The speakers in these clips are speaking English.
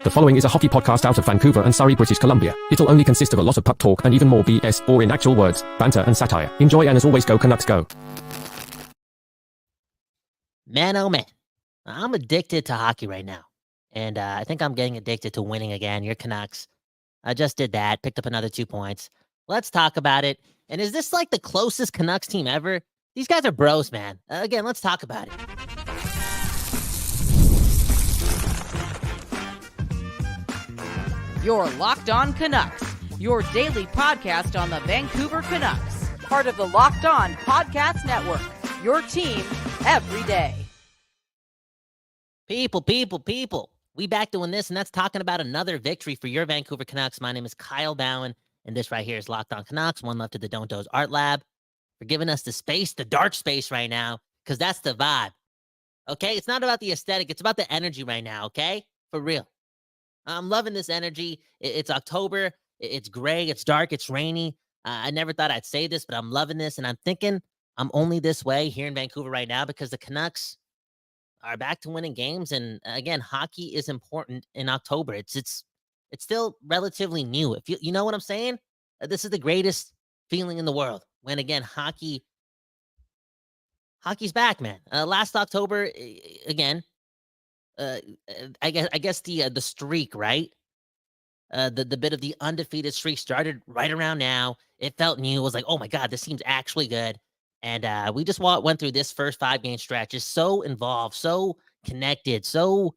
The following is a hockey podcast out of Vancouver and Surrey, British Columbia. It'll only consist of a lot of puck talk and even more BS, or in actual words, banter and satire. Enjoy, and as always, go Canucks go. Man, oh man, I'm addicted to hockey right now. And I think I'm getting addicted to winning again. Your Canucks. I just did that, picked up another 2 points. Let's talk about it. And is this like the closest Canucks team ever? These guys are bros, man. Again, let's talk about it. You're Locked On Canucks, your daily podcast on the Vancouver Canucks, part of the Locked On Podcast Network, your team every day. People. We back doing this, and that's talking about another victory for your Vancouver Canucks. My name is Kyle Bowen, and this right here is Locked On Canucks. One love to the Don't Doze Art Lab for giving us the space, the dark space right now, because that's the vibe. Okay? It's not about the aesthetic. It's about the energy right now, okay? For real. I'm loving this energy. It's October. It's gray. It's dark. It's rainy. I never thought I'd say this, but I'm loving this, and I'm thinking I'm only this way here in Vancouver right now because the Canucks are back to winning games. And again, hockey is important in October. It's still relatively new. If you know what I'm saying, this is the greatest feeling in the world when again hockey's back, man. Last October, again, I guess the streak, right? The bit of the undefeated streak started right around now. It felt new. It was like, oh my God, this seems actually good. And we just went through this first 5-game stretch. Just so involved, so connected, so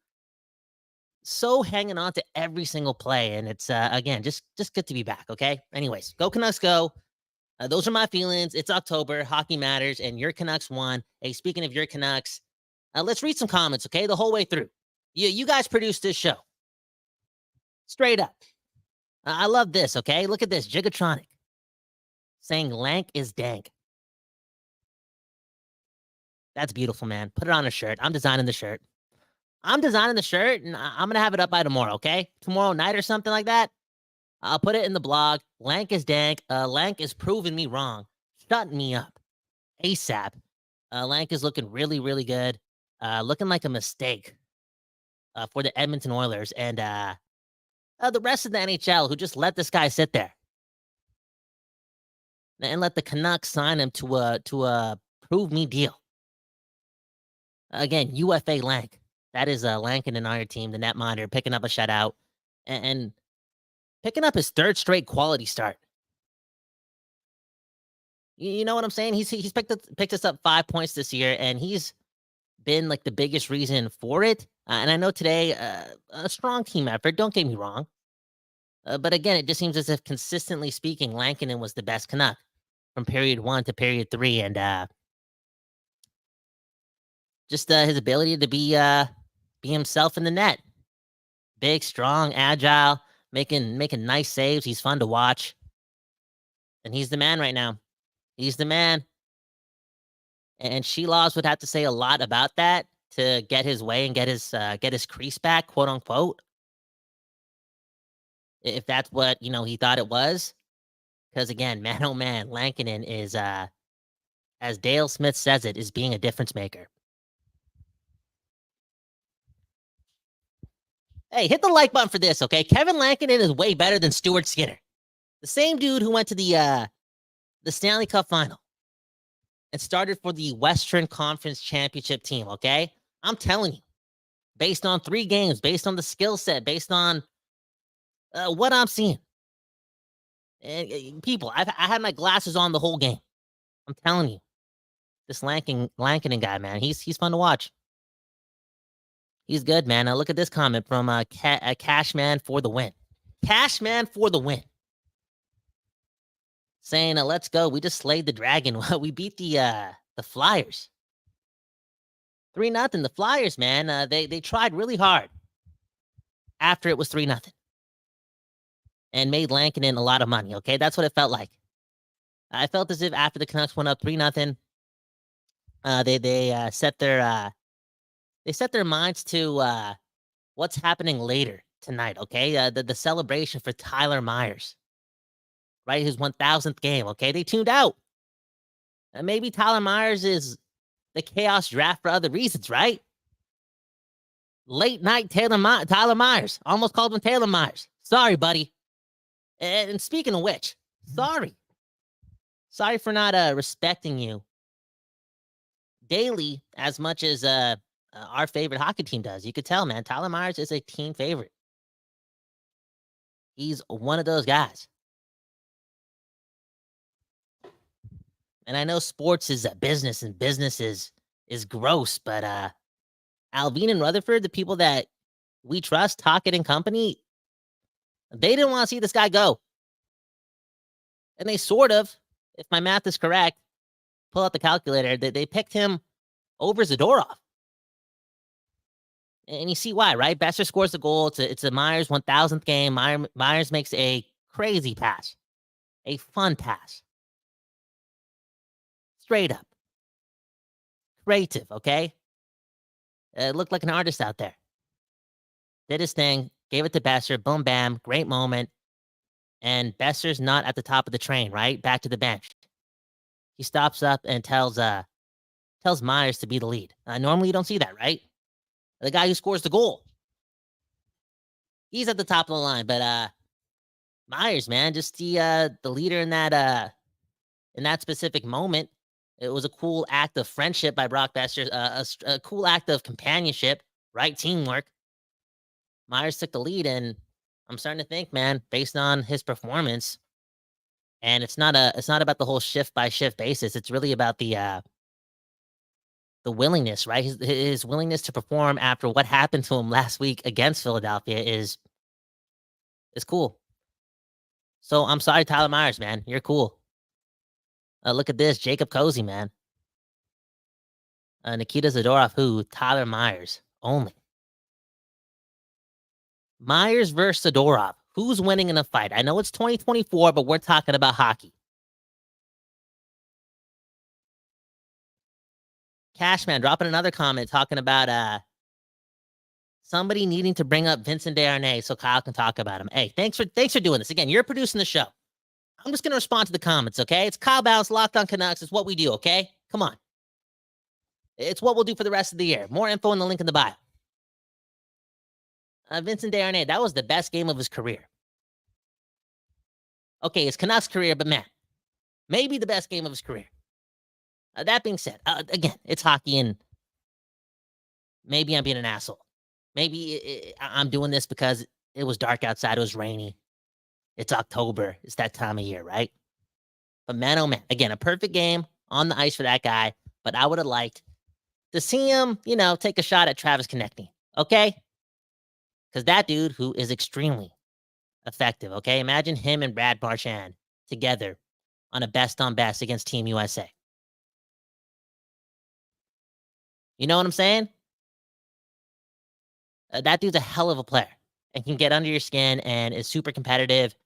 hanging on to every single play. And it's again just good to be back. Okay. Anyways, go Canucks, go. Those are my feelings. It's October. Hockey matters, and your Canucks won. Hey, speaking of your Canucks, let's read some comments, okay? The whole way through. You guys produced this show. Straight up. I love this, okay? Look at this. Gigatronic saying Lank is dank. That's beautiful, man. Put it on a shirt. I'm designing the shirt. And I'm going to have it up by tomorrow, okay? Tomorrow night or something like that. I'll put it in the blog. Lank is dank. Lank is proving me wrong. Shut me up. ASAP. Lank is looking really, really good. Looking like a mistake for the Edmonton Oilers and the rest of the NHL who just let this guy sit there and let the Canucks sign him to a prove me deal. Again, UFA Lank. That is Lankinen on your team, the netminder, picking up a shutout and picking up his third straight quality start. You know what I'm saying? He's picked us up 5 points this year, and he's been like the biggest reason for it. And I know today, a strong team effort, don't get me wrong. But again, it just seems as if consistently speaking, Lankinen was the best Canuck from period 1 to period 3. And just his ability to be himself in the net. Big, strong, agile, making nice saves. He's fun to watch. And he's the man right now. He's the man. And Sheeloz would have to say a lot about that to get his way and get his crease back, quote unquote. If that's what, he thought it was. Because again, man, oh man, Lankinen is, as Dale Smith says it, is being a difference maker. Hey, hit the like button for this, okay? Kevin Lankinen is way better than Stuart Skinner. The same dude who went to the Stanley Cup final and started for the Western Conference Championship team, okay? I'm telling you, based on 3 games, based on the skill set, based on what I'm seeing. And people, I had my glasses on the whole game. I'm telling you, this Lankinen guy, man, he's fun to watch. He's good, man. Now look at this comment from Cashman for the win. Cashman for the win. Saying, let's go. We just slayed the dragon. We beat the Flyers. 3-0. The Flyers, man, they tried really hard after it was 3-0. And made Lankinen a lot of money, okay? That's what it felt like. I felt as if after the Canucks went up 3-0, they set their minds to what's happening later tonight, okay? The celebration for Tyler Myers, right? His 1,000th game, okay? They tuned out. Maybe Tyler Myers is the chaos draft for other reasons, right? Late night Tyler Myers. Almost called him Taylor Myers. Sorry, buddy. And speaking of which, sorry. Sorry for not respecting you daily as much as our favorite hockey team does. You could tell, man. Tyler Myers is a team favorite. He's one of those guys. And I know sports is a business and business is gross, but Alvin and Rutherford, the people that we trust, Tocchet and company, they didn't want to see this guy go. And they sort of, if my math is correct, pull out the calculator, they picked him over Zadorov. And you see why, right? Boeser scores the goal. It's a Myers 1,000th game. Myers makes a crazy pass, a fun pass. Straight up. Creative, okay? Looked like an artist out there. Did his thing, gave it to Boeser, boom, bam, great moment. And Boeser's not at the top of the train, right? Back to the bench. He stops up and tells Myers to be the lead. Normally you don't see that, right? The guy who scores the goal. He's at the top of the line, but Myers, man, just the leader in that specific moment. It was a cool act of friendship by Brock Boeser, a cool act of companionship, right? Teamwork. Myers took the lead, and I'm starting to think, man, based on his performance, and it's not about the whole shift by shift basis. It's really about the willingness, right? His willingness to perform after what happened to him last week against Philadelphia is cool. So I'm sorry, Tyler Myers, man. You're cool. Look at this, Jacob Cozy, man. Nikita Zadorov, who? Tyler Myers, only. Myers versus Zadorov. Who's winning in a fight? I know it's 2024, but we're talking about hockey. Cashman dropping another comment talking about somebody needing to bring up Vincent Desharnais so Kyle can talk about him. Hey, thanks for doing this. Again, you're producing the show. I'm just going to respond to the comments, okay? It's Kyle Bounce, Locked on Canucks. It's what we do, okay? Come on. It's what we'll do for the rest of the year. More info in the link in the bio. Vincent Desharnais, that was the best game of his career. Okay, his Canucks career, but man, maybe the best game of his career. That being said, again, it's hockey, and maybe I'm being an asshole. Maybe I'm doing this because it was dark outside. It was rainy. It's October. It's that time of year, right? But man, oh man, again, a perfect game on the ice for that guy. But I would have liked to see him, take a shot at Travis Konechny, okay? Because that dude who is extremely effective, okay? Imagine him and Brad Marchand together on a best-on-best against Team USA. You know what I'm saying? That dude's a hell of a player and can get under your skin and is super competitive.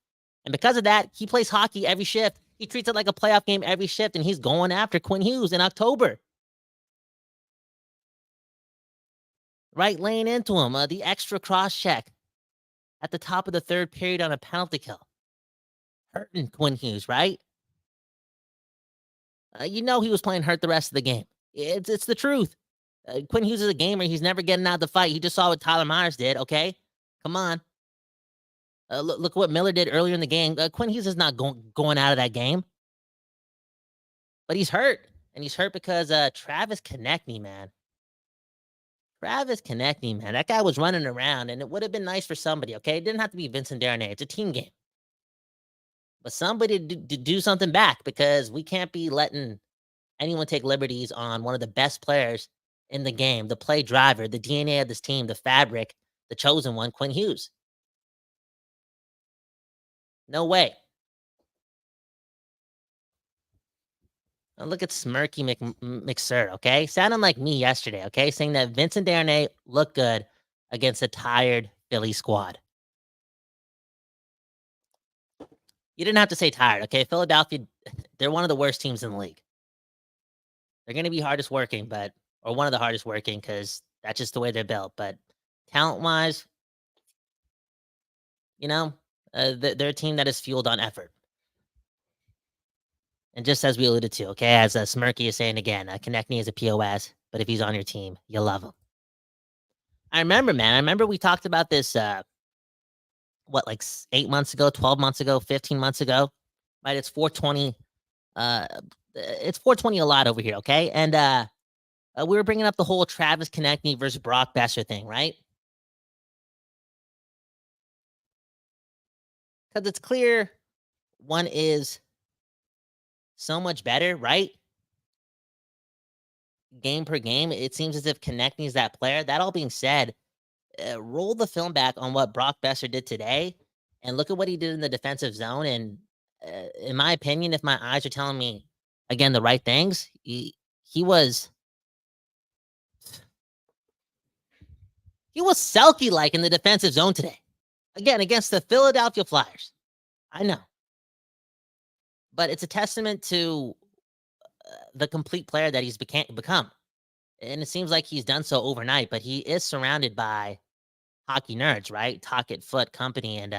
And because of that, he plays hockey every shift. He treats it like a playoff game every shift, and he's going after Quinn Hughes in October. Right, laying into him. The extra cross-check at the top of the third period on a penalty kill. Hurting Quinn Hughes, right? He was playing hurt the rest of the game. It's the truth. Quinn Hughes is a gamer. He's never getting out of the fight. He just saw what Tyler Myers did, okay? Come on. Look what Miller did earlier in the game. Quinn Hughes is not going out of that game. But he's hurt. And he's hurt because Travis Konechny, man. Travis Konechny, man. That guy was running around, and it would have been nice for somebody, okay? It didn't have to be Vincent Desharnais. It's a team game. But somebody do something back, because we can't be letting anyone take liberties on one of the best players in the game, the play driver, the DNA of this team, the fabric, the chosen one, Quinn Hughes. No way. Now look at Smirky McSir, okay? Sounding like me yesterday, okay? Saying that Vincent Desharnais looked good against a tired Philly squad. You didn't have to say tired, okay? Philadelphia, they're one of the worst teams in the league. They're going to be hardest working, or one of the hardest working, because that's just the way they're built. But talent-wise, they're a team that is fueled on effort. And just as we alluded to, okay, as Smirky is saying again, Konechny is a POS, but if he's on your team, you love him. I remember, man. I remember we talked about this, like 8 months ago, 12 months ago, 15 months ago, right? It's 420. It's 420 a lot over here, okay? And we were bringing up the whole Travis Konechny versus Brock Boeser thing, right? Because it's clear one is so much better, right? Game per game, it seems as if Konechny is that player. That all being said, roll the film back on what Brock Boeser did today and look at what he did in the defensive zone. And in my opinion, if my eyes are telling me, again, the right things, he was Selke-like in the defensive zone today. Again, against the Philadelphia Flyers. I know. But it's a testament to the complete player that he's become. And it seems like he's done so overnight, but he is surrounded by hockey nerds, right? Talk It Foot Company and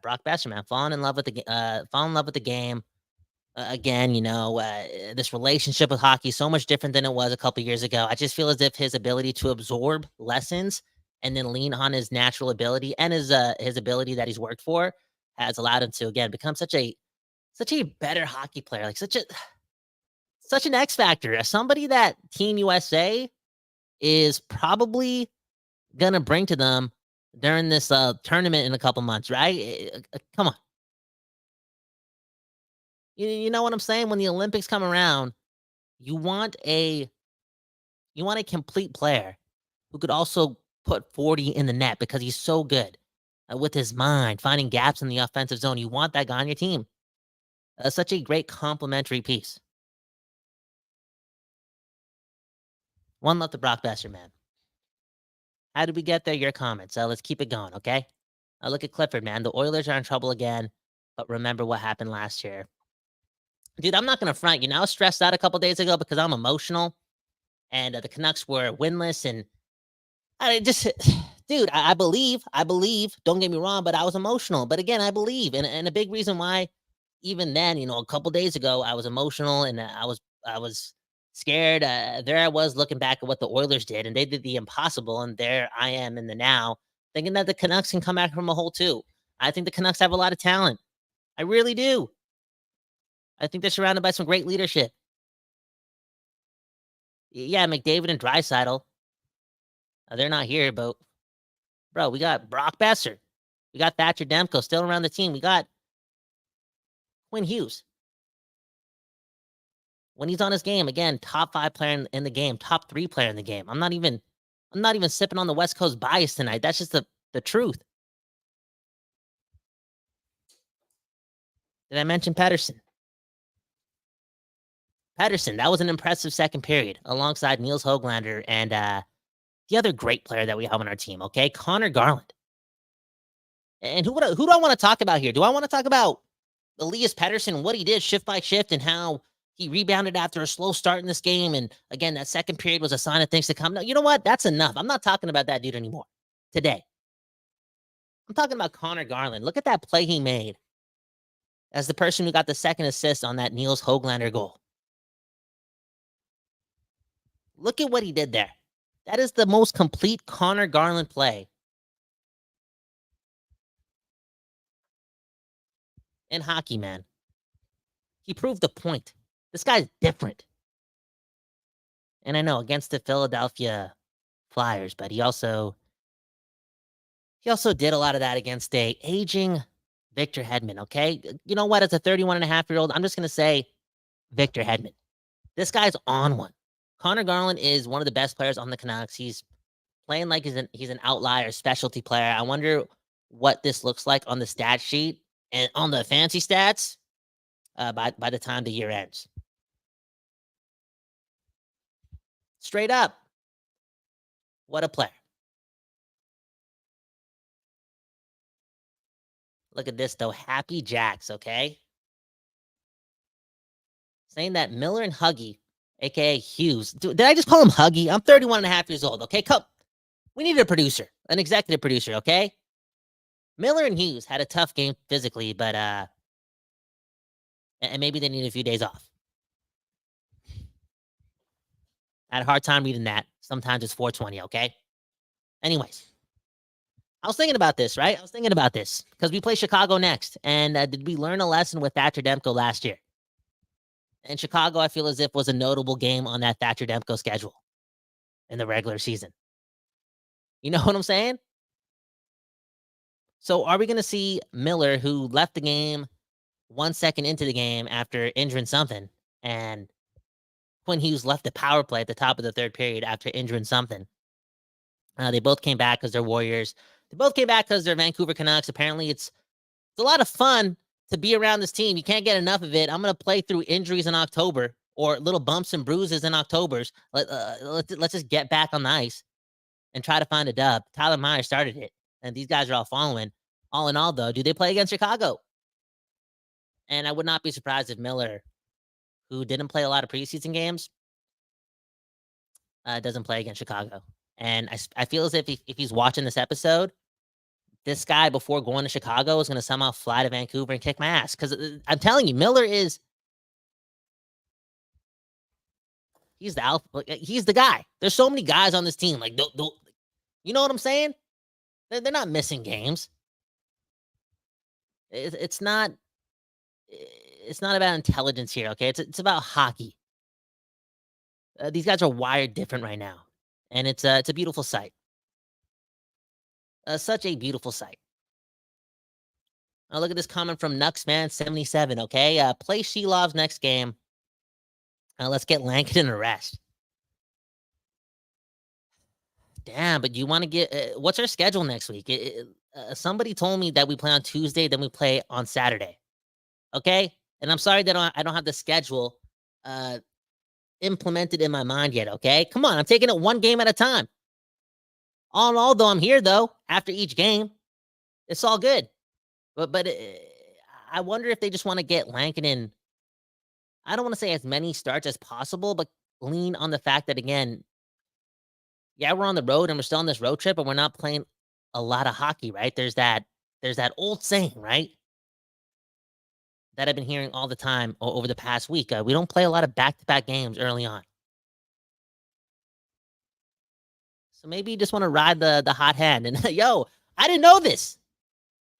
Brock Boeser, man, falling in love with the game. Again, this relationship with hockey is so much different than it was a couple years ago. I just feel as if his ability to absorb lessons and then lean on his natural ability and his ability that he's worked for has allowed him to, again, become such a better hockey player, like such an X factor, as somebody that Team USA is probably gonna bring to them during this tournament in a couple months, right? Come on. You know what I'm saying? When the Olympics come around, you want a complete player who could also put 40 in the net because he's so good with his mind, finding gaps in the offensive zone. You want that guy on your team. Such a great complementary piece. One love to Brock Boeser, man. How did we get there? Your comments. Let's keep it going, okay? Look at Clifford, man. The Oilers are in trouble again, but remember what happened last year. Dude, I'm not going to front. I was stressed out a couple days ago because I'm emotional, and the Canucks were winless, and I just, dude, I believe. Don't get me wrong, but I was emotional. But again, I believe, and a big reason why, even then, a couple days ago, I was emotional, and I was scared. There I was looking back at what the Oilers did, and they did the impossible, and there I am in the now, thinking that the Canucks can come back from a hole too. I think the Canucks have a lot of talent. I really do. I think they're surrounded by some great leadership. Yeah, McDavid and Draisaitl. They're not here, but bro, we got Brock Boeser. We got Thatcher Demko still around the team. We got Quinn Hughes. When he's on his game, again, top 5 player in the game, top 3 player in the game. I'm not even sipping on the West Coast bias tonight. That's just the truth. Did I mention Pettersson? That was an impressive second period alongside Niels Höglander and the other great player that we have on our team, okay? Connor Garland. And who do I want to talk about here? Do I want to talk about Elias Pettersson, what he did shift by shift, and how he rebounded after a slow start in this game? And again, that second period was a sign of things to come. No, you know what? That's enough. I'm not talking about that dude anymore today. I'm talking about Connor Garland. Look at that play he made as the person who got the second assist on that Niels Höglander goal. Look at what he did there. That is the most complete Connor Garland play in hockey, man. He proved the point. This guy's different. And I know, against the Philadelphia Flyers, but he also did a lot of that against a aging Victor Hedman, okay? You know what? As a 31-and-a-half-year-old, I'm just going to say Victor Hedman. This guy's on one. Connor Garland is one of the best players on the Canucks. He's playing like he's an outlier specialty player. I wonder what this looks like on the stat sheet and on the fancy stats by the time the year ends. Straight up. What a player. Look at this, though. Happy Jacks, okay? Saying that Miller and Huggy, a.k.a. Hughes. Did I just call him Huggy? I'm 31 and a half years old, okay? Come. We need a producer, an executive producer, okay? Miller and Hughes had a tough game physically, but and maybe they need a few days off. Had a hard time reading that. Sometimes it's 420, okay? Anyways, I was thinking about this, right? I was thinking about this because we play Chicago next. And did we learn a lesson with Thatcher Demko last year? And Chicago, I feel as if was a notable game on that Thatcher Demko schedule in the regular season. You know what I'm saying? So are we going to see Miller, who left the game 1 second into the game after injuring something, and Quinn Hughes left the power play at the top of the third period after injuring something? They both came back because they're Warriors. They both came back because they're Vancouver Canucks. Apparently, it's a lot of fun to be around this team. You can't get enough of it. I'm going to play through injuries in October or little bumps and bruises in Octobers. Let's just get back on the ice and try to find a dub. Tyler Myers started it, and these guys are all following. All in all, though, do they play against Chicago? And I would not be surprised if Miller, who didn't play a lot of preseason games, doesn't play against Chicago. And I feel as if he's watching this episode, this guy, before going to Chicago, is going to somehow fly to Vancouver and kick my ass. Because I'm telling you, Miller is... He's the alpha. He's the guy. There's so many guys on this team. Like, you know what I'm saying? They're not missing games. It's not about intelligence here, okay? It's about hockey. These guys are wired different right now, and it's a beautiful sight. Such a beautiful sight. Look at this comment from Nuxman77, okay? Play Shilov's next game. Let's get Lankinen a rest. Damn, but you want to get... what's our schedule next week? Somebody told me that we play on Tuesday, then we play on Saturday. Okay? And I'm sorry that I don't have the schedule implemented in my mind yet, okay? Come on, I'm taking it one game at a time. All in all, though, I'm here, though, after each game. It's all good. But I wonder if they just want to get Lankinen... I don't want to say as many starts as possible, but lean on the fact that, again, yeah, we're on the road and we're still on this road trip, but we're not playing a lot of hockey, right? There's that old saying, right? That I've been hearing all the time over the past week. We don't play a lot of back-to-back games early on. So maybe you just want to ride the hot hand. And yo, I didn't know this.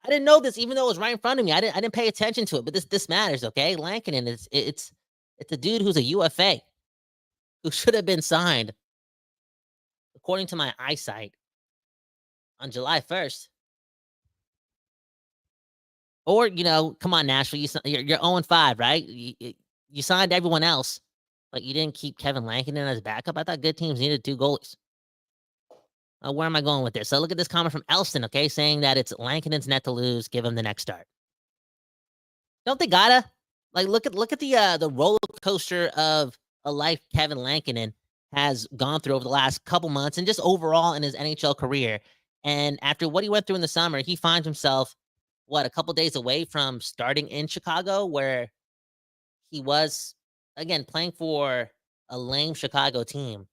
I didn't know this, even though it was right in front of me. I didn't pay attention to it, but this matters, okay? Lankinen, it's a dude who's a UFA, who should have been signed, according to my eyesight, on July 1st. Or, come on, Nashville, you're 0-5, right? You signed everyone else, but you didn't keep Kevin Lankinen as backup. I thought good teams needed 2 goalies. Where am I going with this? So look at this comment from Elston, okay, saying that it's Lankinen's net to lose. Give him the next start. Don't they gotta? Like, look at the roller coaster of a life Kevin Lankinen has gone through over the last couple months and just overall in his NHL career. And after what he went through in the summer, he finds himself, a couple days away from starting in Chicago, where he was, again, playing for a lame Chicago team.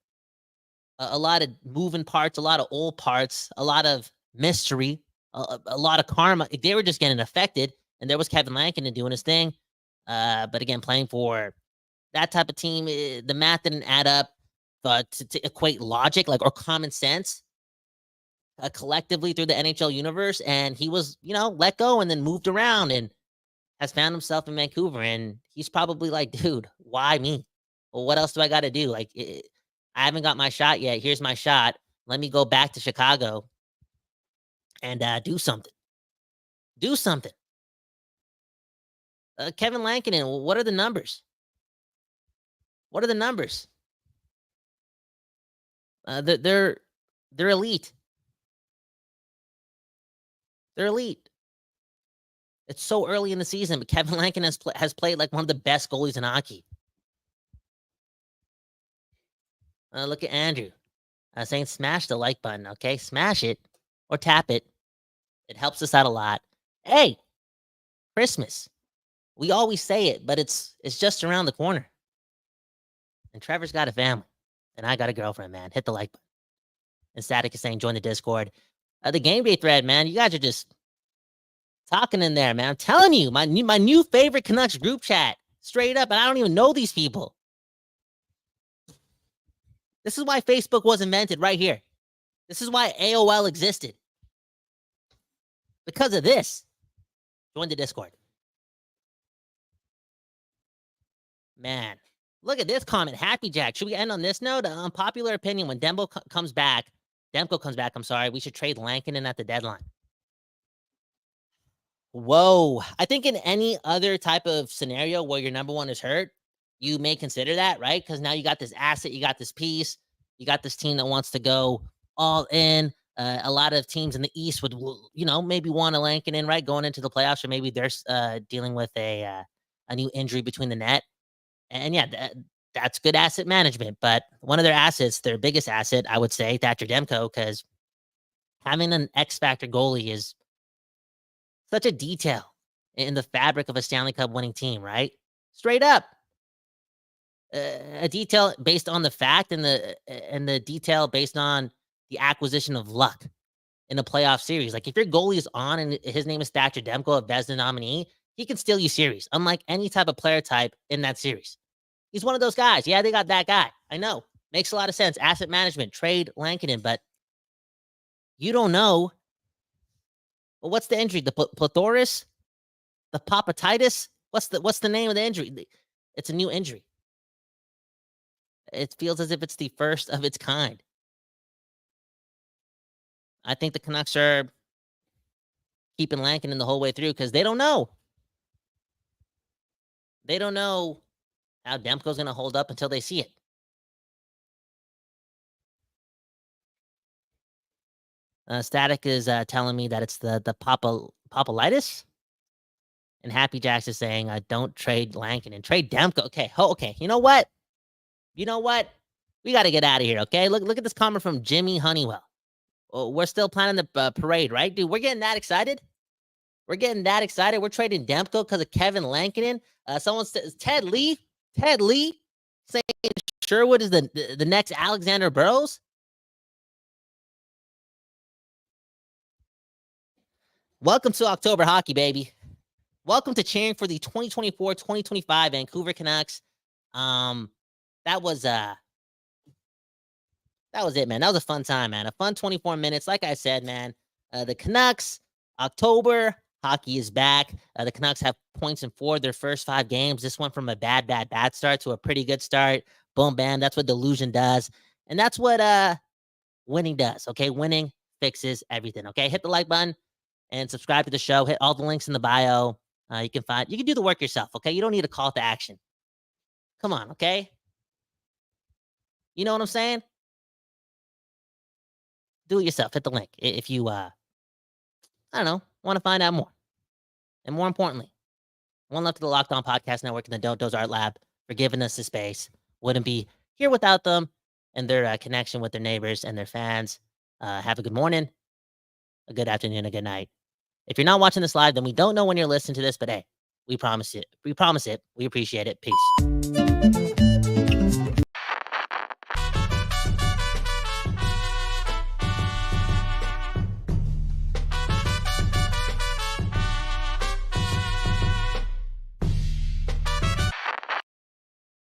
A lot of moving parts, a lot of old parts, a lot of mystery, a lot of karma. They were just getting affected, and there was Kevin Lankinen doing his thing. But again, playing for that type of team, the math didn't add up. But to equate logic, or common sense, collectively through the NHL universe, and he was, let go and then moved around and has found himself in Vancouver. And he's probably like, dude, why me? Well, what else do I got to do? I haven't got my shot yet. Here's my shot. Let me go back to Chicago and do something. Do something. Kevin Lankinen, what are the numbers? What are the numbers? They're elite. They're elite. It's so early in the season, but Kevin Lankinen has played like one of the best goalies in hockey. Look at Andrew saying smash the like button, okay? Smash it or tap it. It helps us out a lot. Hey, Christmas. We always say it, but it's just around the corner. And Trevor's got a family. And I got a girlfriend, man. Hit the like button. And Static is saying join the Discord. The game day thread, man. You guys are just talking in there, man. I'm telling you, my new favorite Canucks group chat. Straight up, and I don't even know these people. This is why Facebook was invented right here. This is why AOL existed. Because of this. Join the Discord. Man, look at this comment. Happy Jack. Should we end on this note? Unpopular opinion, when Demko comes back, we should trade Lankinen at the deadline. Whoa. I think in any other type of scenario where your number one is hurt, you may consider that, right? Because now you got this asset, you got this piece, you got this team that wants to go all in. A lot of teams in the East would, maybe want a Lankinen, right, going into the playoffs, or maybe they're dealing with a new injury between the net. And yeah, that's good asset management. But one of their assets, their biggest asset, I would say, Thatcher Demko, because having an X-factor goalie is such a detail in the fabric of a Stanley Cup winning team, right? Straight up. A detail based on the fact and the detail based on the acquisition of luck in a playoff series. Like if your goalie is on and his name is Thatcher Demko, a Vezina nominee, he can steal you series, unlike any type of player type in that series. He's one of those guys. Yeah, they got that guy. I know. Makes a lot of sense. Asset management, trade Lankinen, but you don't know. Well, what's the injury? The plethorus? The papatitis? What's the name of the injury? It's a new injury. It feels as if it's the first of its kind. I think the Canucks are keeping Lankinen the whole way through because they don't know. They don't know how Demko's going to hold up until they see it. Static is telling me that it's the papalitis. And Happy Jacks is saying, don't trade Lankinen. Trade Demko. Okay. Okay. You know what? We got to get out of here, okay? Look at this comment from Jimmy Honeywell. Oh, we're still planning the parade, right? Dude, we're getting that excited? We're trading Demko because of Kevin Lankinen. Someone says, Ted Lee saying Sherwood is the next Alexander Burrows. Welcome to October hockey, baby. Welcome to cheering for the 2024-2025 Vancouver Canucks. That was it, man. That was a fun time, man. A fun 24 minutes. Like I said, man, the Canucks, October, hockey is back. The Canucks have points in 4 of their first 5 games. This went from a bad start to a pretty good start. Boom, bam. That's what delusion does. And that's what winning does, okay? Winning fixes everything, okay? Hit the like button and subscribe to the show. Hit all the links in the bio. You can do the work yourself, okay? You don't need a call to action. Come on, okay? You know what I'm saying? Do it yourself. Hit the link if you, want to find out more. And more importantly, one love to the Locked On Podcast Network and the Don't Doze Art Lab for giving us the space. Wouldn't be here without them and their connection with their neighbors and their fans. Have a good morning, a good afternoon, a good night. If you're not watching this live, then we don't know when you're listening to this, but hey, we promise it. We appreciate it. Peace.